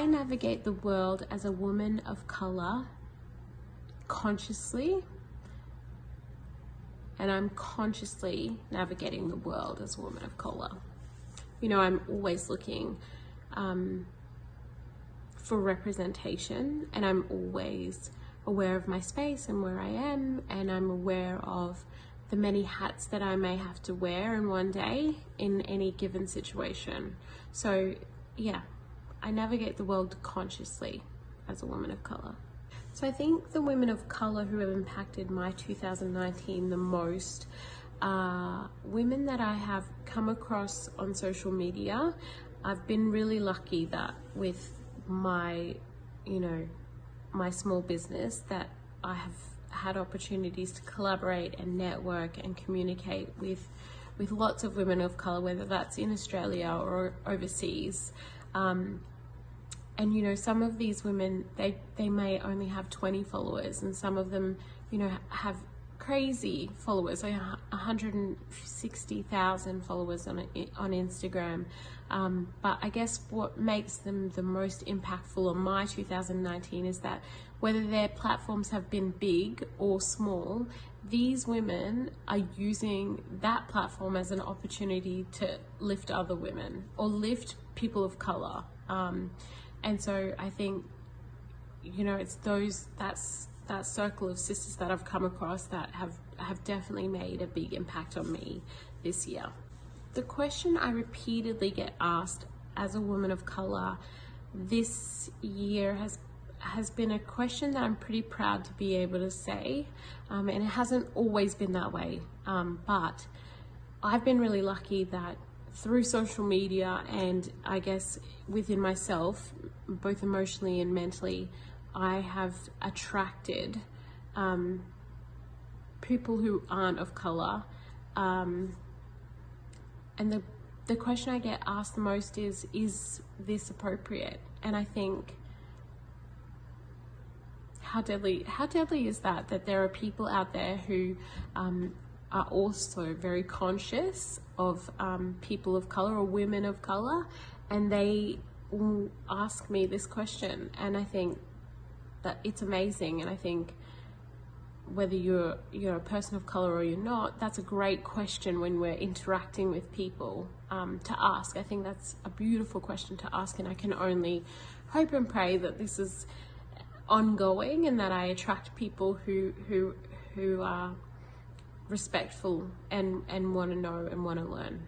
I navigate the world as a woman of color consciously, and I'm consciously navigating the world as a woman of color. You know, I'm always looking for representation, and I'm always aware of my space and where I am, and I'm aware of the many hats that I may have to wear in one day in any given situation. So yeah, I navigate the world consciously as a woman of color. So I think the women of color who have impacted my 2019 the most are women that I have come across on social media. I've been really lucky that with my, my small business, that I have had opportunities to collaborate and network and communicate with lots of women of color, whether that's in Australia or overseas. And some of these women, they may only have 20 followers, and some of them, have crazy followers, like 160,000 followers on Instagram. But I guess what makes them the most impactful on my 2019 is that whether their platforms have been big or small, these women are using that platform as an opportunity to lift other women or lift people of color. And so I think, it's that circle of sisters that I've come across that have definitely made a big impact on me this year. The question I repeatedly get asked as a woman of color this year has been a question that I'm pretty proud to be able to say, and it hasn't always been that way, but I've been really lucky that through social media and I guess within myself, both emotionally and mentally, I have attracted people who aren't of color, and the question I get asked the most is this appropriate? And I think, how deadly is that there are people out there who are also very conscious of people of color or women of color, and they will ask me this question, and I think that it's amazing. And I think whether you're a person of color or you're not, that's a great question when we're interacting with people to ask. I think that's a beautiful question to ask, and I can only hope and pray that this is ongoing and that I attract people who are respectful and want to know and want to learn.